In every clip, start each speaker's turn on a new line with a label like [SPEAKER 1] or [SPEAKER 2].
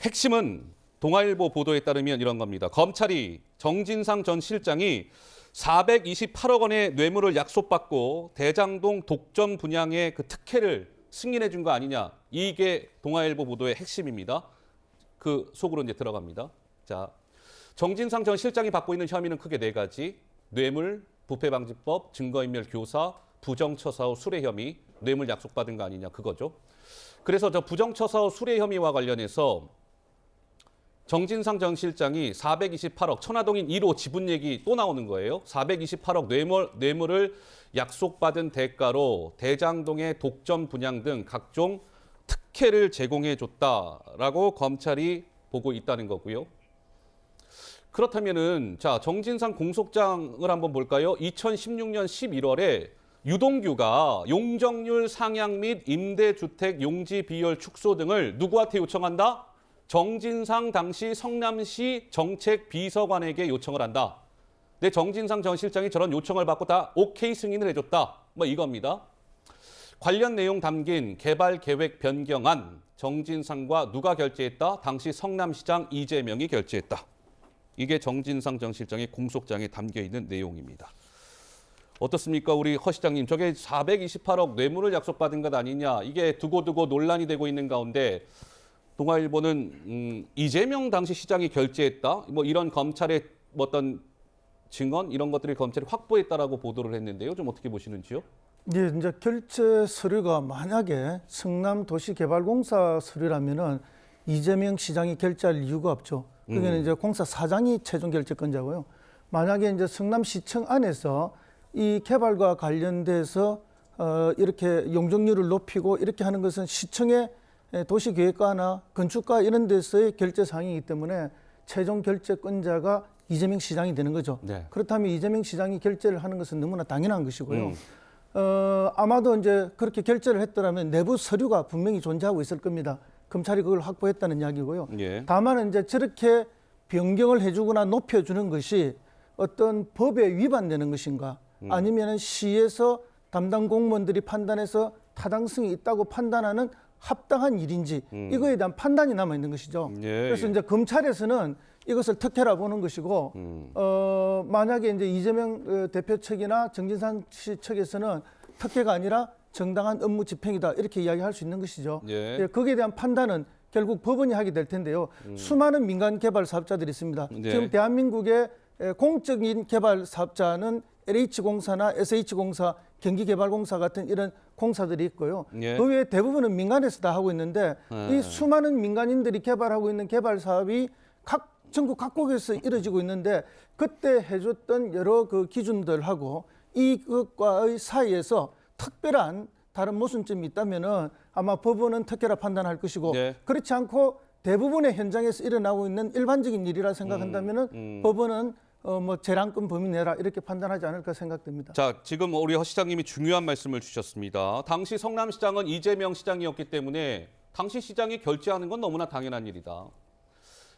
[SPEAKER 1] 핵심은 동아일보 보도에 따르면 이런 겁니다. 검찰이 정진상 전 실장이 428억 원의 뇌물을 약속받고 대장동 독점 분양의 그 특혜를 승인해 준 거 아니냐. 이게 동아일보 보도의 핵심입니다. 그 속으로 이제 들어갑니다. 자, 정진상 전 실장이 받고 있는 혐의는 크게 네 가지. 뇌물, 부패방지법, 증거인멸 교사, 부정처사후 수뢰 혐의, 뇌물 약속받은 거 아니냐 그거죠. 그래서 저 부정처사후 수뢰 혐의와 관련해서 정진상 전 실장이 428억 천화동인 1호 지분 얘기 또 나오는 거예요. 428억 뇌물을 약속받은 대가로 대장동의 독점 분양 등 각종 특혜를 제공해 줬다라고 검찰이 보고 있다는 거고요. 그렇다면은 자, 정진상 공소장을 한번 볼까요? 2016년 11월에 유동규가 용적률 상향 및 임대주택 용지 비율 축소 등을 누구한테 요청한다? 정진상 당시 성남시 정책비서관에게 요청을 한다. 근데 정진상 전 실장이 저런 요청을 받고 다 오케이 승인을 해줬다. 뭐 이겁니다. 관련 내용 담긴 개발 계획 변경안 정진상과 누가 결재했다? 당시 성남시장 이재명이 결재했다. 이게 정진상 전 실장의 공소장에 담겨 있는 내용입니다. 어떻습니까? 우리 허 시장님, 저게 428억 뇌물을 약속받은 것 아니냐. 이게 두고두고 논란이 되고 있는 가운데 동아일보는 이재명 당시 시장이 결재했다. 뭐 이런 검찰의 어떤 증언 이런 것들을 검찰이 확보했다라고 보도를 했는데요. 좀 어떻게 보시는지요?
[SPEAKER 2] 예, 이제 결재 서류가 만약에 성남도시개발공사 서류라면은 이재명 시장이 결재할 이유가 없죠. 그게 이제 공사 사장이 최종 결재권자고요. 만약에 이제 성남시청 안에서 이 개발과 관련돼서 이렇게 용적률을 높이고 이렇게 하는 것은 시청의 도시계획과나 건축과 이런 데서의 결재 사항이기 때문에 최종 결재권자가 이재명 시장이 되는 거죠.
[SPEAKER 1] 네.
[SPEAKER 2] 그렇다면 이재명 시장이 결재를 하는 것은 너무나 당연한 것이고요. 아마도 이제 그렇게 결재를 했더라면 내부 서류가 분명히 존재하고 있을 겁니다. 검찰이 그걸 확보했다는 이야기고요.
[SPEAKER 1] 예.
[SPEAKER 2] 다만 이제 저렇게 변경을 해주거나 높여주는 것이 어떤 법에 위반되는 것인가, 아니면 시에서 담당 공무원들이 판단해서 타당성이 있다고 판단하는 합당한 일인지 이거에 대한 판단이 남아 있는 것이죠.
[SPEAKER 1] 예,
[SPEAKER 2] 그래서
[SPEAKER 1] 예.
[SPEAKER 2] 이제 검찰에서는 이것을 특혜라 보는 것이고, 만약에 이제 이재명 대표 측이나 정진상 씨 측에서는 특혜가 아니라 정당한 업무 집행이다 이렇게 이야기할 수 있는 것이죠.
[SPEAKER 1] 예.
[SPEAKER 2] 예, 거기에 대한 판단은 결국 법원이 하게 될 텐데요. 수많은 민간 개발 사업자들이 있습니다.
[SPEAKER 1] 네.
[SPEAKER 2] 지금 대한민국의 공적인 개발 사업자는 LH공사나 SH공사, 경기개발공사 같은 이런 공사들이 있고요.
[SPEAKER 1] 예.
[SPEAKER 2] 그 외에 대부분은 민간에서 다 하고 있는데 이 수많은 민간인들이 개발하고 있는 개발 사업이 전국 각국에서 이루어지고 있는데 그때 해줬던 여러 그 기준들하고 이것과의 사이에서 특별한 다른 모순점이 있다면은 아마 법원은 특혜라 판단할 것이고
[SPEAKER 1] 네.
[SPEAKER 2] 그렇지 않고 대부분의 현장에서 일어나고 있는 일반적인 일이라 생각한다면은 법원은 뭐 재량권 범위 내라 이렇게 판단하지 않을까 생각됩니다.
[SPEAKER 1] 자, 지금 우리 허 시장님이 중요한 말씀을 주셨습니다. 당시 성남시장은 이재명 시장이었기 때문에 당시 시장이 결재하는 건 너무나 당연한 일이다.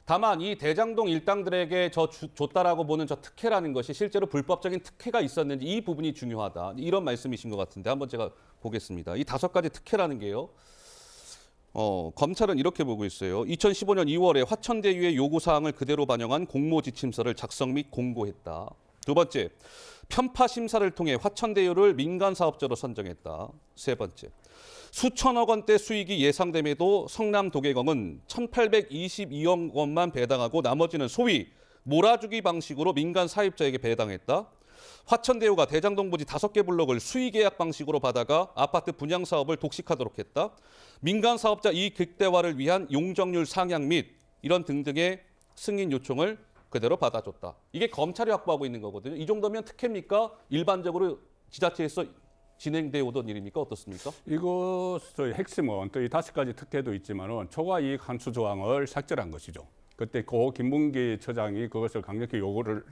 [SPEAKER 1] 다만 이 대장동 일당들에게 줬다라고 보는 저 특혜라는 것이 실제로 불법적인 특혜가 있었는지 이 부분이 중요하다. 이런 말씀이신 것 같은데 한번 제가 보겠습니다. 이 5가지 특혜라는 게요. 검찰은 이렇게 보고 있어요. 2015년 2월에 화천대유의 요구사항을 그대로 반영한 공모지침서를 작성 및 공고했다. 두 번째, 편파 심사를 통해 화천대유를 민간사업자로 선정했다. 세 번째, 수천억 원대 수익이 예상됨에도 성남도계검은 1,822억 원만 배당하고 나머지는 소위 몰아주기 방식으로 민간 사입자에게 배당했다. 화천대유가 대장동 부지 5개 블록을 수의계약 방식으로 받아가 아파트 분양 사업을 독식하도록 했다. 민간 사업자 이익 극대화를 위한 용적률 상향 및 이런 등등의 승인 요청을 그대로 받아줬다. 이게 검찰이 확보하고 있는 거거든요. 이 정도면 특혜입니까? 일반적으로 지자체에서 진행되어 오던 일입니까? 어떻습니까?
[SPEAKER 3] 이것의 핵심은 또 이 5가지 특혜도 있지만은 초과 이익 환수 조항을 삭제한 것이죠. 그때 고 김문기 처장이 그것을 강력히 요구를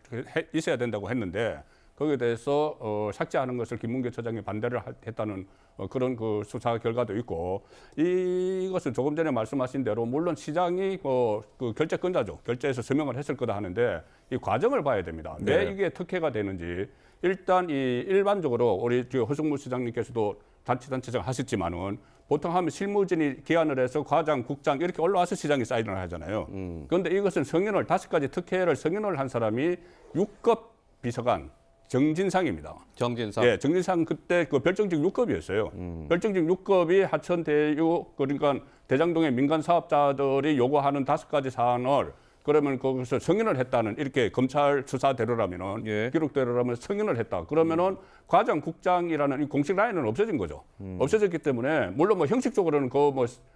[SPEAKER 3] 있어야 된다고 했는데 거기에 대해서 삭제하는 것을 김문기 처장이 반대를 했다는 그런 그 수사 결과도 있고 이것은 조금 전에 말씀하신 대로 물론 시장이 그 결재권자죠. 결재해서 서명을 했을 거다 하는데 이 과정을 봐야 됩니다. 왜
[SPEAKER 1] 네.
[SPEAKER 3] 이게 특혜가 되는지 일단 이 일반적으로 우리 허승무 시장님께서도 자치단체장 하셨지만은 보통 하면 실무진이 기한을 해서 과장, 국장 이렇게 올라와서 시장에 사인을 하잖아요. 그런데 이것은 승인을 5가지 특혜를 승인을 한 사람이 6급 비서관 정진상입니다.
[SPEAKER 1] 정진상.
[SPEAKER 3] 예, 정진상 그때 그 별정직 6급이었어요. 별정직 6급이 하천 대유 그러니까 대장동의 민간 사업자들이 요구하는 5가지 사안을 그러면 거기서 승인을 했다는 이렇게 검찰 수사대로라면은
[SPEAKER 1] 예.
[SPEAKER 3] 기록대로라면 승인을 했다. 그러면은 과장 국장이라는 이 공식 라인은 없어진 거죠. 없어졌기 때문에 물론 뭐 형식적으로는 그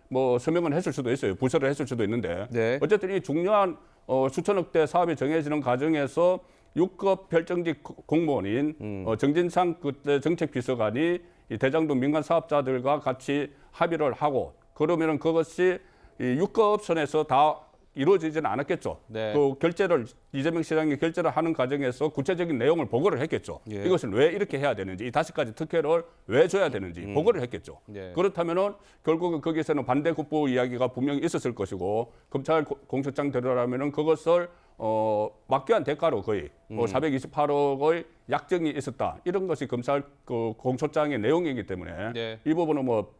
[SPEAKER 3] 뭐 서명은 했을 수도 있어요. 부서를 했을 수도 있는데
[SPEAKER 1] 네.
[SPEAKER 3] 어쨌든 이 중요한 수천억대 사업이 정해지는 과정에서 6급 별정직 공무원인 정진상 그때 정책비서관이 이 대장동 민간 사업자들과 같이 합의를 하고 그러면은 그것이 이 6급 선에서 다 이루어지지는 않았겠죠.
[SPEAKER 1] 네.
[SPEAKER 3] 그 결제를 이재명 시장이 결제를 하는 과정에서 구체적인 내용을 보고를 했겠죠.
[SPEAKER 1] 예.
[SPEAKER 3] 이것을 왜 이렇게 해야 되는지, 이 5가지 특혜를 왜 줘야 되는지 보고를 했겠죠.
[SPEAKER 1] 예.
[SPEAKER 3] 그렇다면은 결국은 거기서는 반대 국부 이야기가 분명히 있었을 것이고 검찰 공소장대로라면은 그것을 막귀한 대가로 거의 428억의 약정이 있었다. 이런 것이 검찰 그 공소장의 내용이기 때문에
[SPEAKER 1] 네.
[SPEAKER 3] 이 부분은 뭐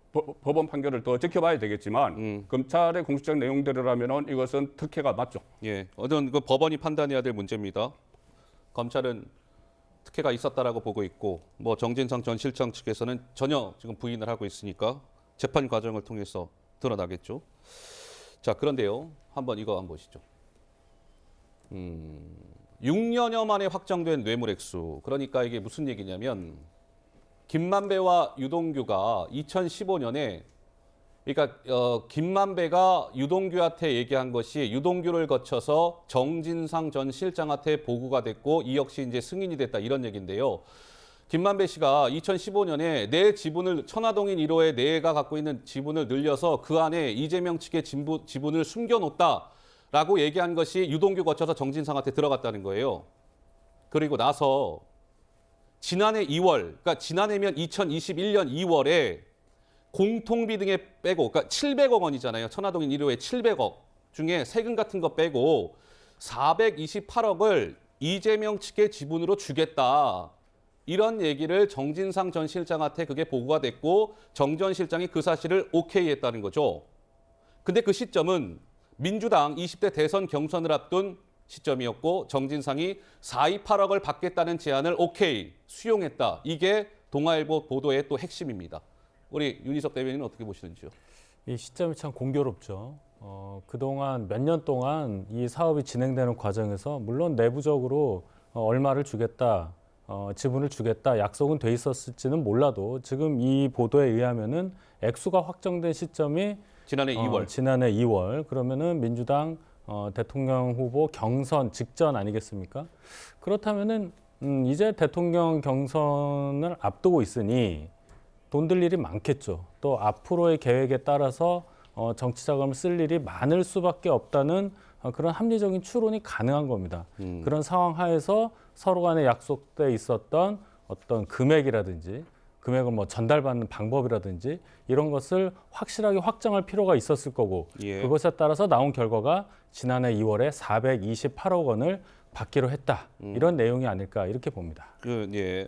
[SPEAKER 3] 법원 판결을 더 지켜봐야 되겠지만 검찰의 공소장 내용대로라면은 이것은 특혜가 맞죠.
[SPEAKER 1] 예, 어떤 그 법원이 판단해야 될 문제입니다. 검찰은 특혜가 있었다라고 보고 있고, 뭐 정진상 전 실장 측에서는 전혀 지금 부인을 하고 있으니까 재판 과정을 통해서 드러나겠죠. 자, 그런데요, 한번 이거 한번 보시죠. 6년여 만에 확정된 뇌물 액수. 그러니까 이게 무슨 얘기냐면 김만배와 유동규가 2015년에 그러니까 김만배가 유동규한테 얘기한 것이 유동규를 거쳐서 정진상 전 실장한테 보고가 됐고 이 역시 이제 승인이 됐다 이런 얘기인데요. 김만배 씨가 2015년에 내 지분을 천화동인 1호에 내가 갖고 있는 지분을 늘려서 그 안에 이재명 측의 지분을 숨겨놓았다라고 얘기한 것이 유동규 거쳐서 정진상한테 들어갔다는 거예요. 그리고 나서 지난해 2월, 그러니까 지난해면 2021년 2월에 공통비 등에 빼고, 그러니까 700억 원이잖아요. 천화동인 1호에 700억 중에 세금 같은 거 빼고 428억을 이재명 측의 지분으로 주겠다. 이런 얘기를 정진상 전 실장한테 그게 보고가 됐고 정 전 실장이 그 사실을 오케이 했다는 거죠. 근데 그 시점은 민주당 20대 대선 경선을 앞둔 시점이었고 정진상이 428억을 받겠다는 제안을 오케이 수용했다. 이게 동아일보 보도의 또 핵심입니다. 우리 윤희석 대변인은 어떻게 보시는지요?
[SPEAKER 4] 이 시점이 참 공교롭죠. 그동안 몇 년 동안 이 사업이 진행되는 과정에서 물론 내부적으로 얼마를 주겠다, 지분을 주겠다 약속은 돼 있었을지는 몰라도 지금 이 보도에 의하면은 액수가 확정된 시점이
[SPEAKER 1] 지난해 2월.
[SPEAKER 4] 지난해 2월. 그러면은 민주당 대통령 후보 경선 직전 아니겠습니까? 그렇다면은 이제 대통령 경선을 앞두고 있으니 돈 들 일이 많겠죠. 또 앞으로의 계획에 따라서 정치 자금을 쓸 일이 많을 수밖에 없다는 그런 합리적인 추론이 가능한 겁니다. 그런 상황 하에서 서로 간에 약속돼 있었던 어떤 금액이라든지 금액을 뭐 전달받는 방법이라든지 이런 것을 확실하게 확정할 필요가 있었을 거고
[SPEAKER 1] 예.
[SPEAKER 4] 그것에 따라서 나온 결과가 지난해 2월에 428억 원을 받기로 했다. 이런 내용이 아닐까 이렇게 봅니다.
[SPEAKER 1] 예.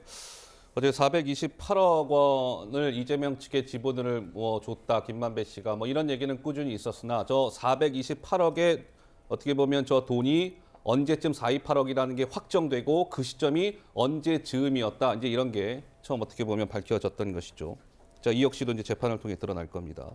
[SPEAKER 1] 어제 428억 원을 이재명 측의 지분을 뭐 줬다 김만배 씨가 뭐 이런 얘기는 꾸준히 있었으나 저 428억에 어떻게 보면 저 돈이 언제쯤 428억이라는 게 확정되고 그 시점이 언제 즈음이었다 이제 이런 게 처음 어떻게 보면 밝혀졌던 것이죠. 자, 이 역시도 이제 재판을 통해 드러날 겁니다.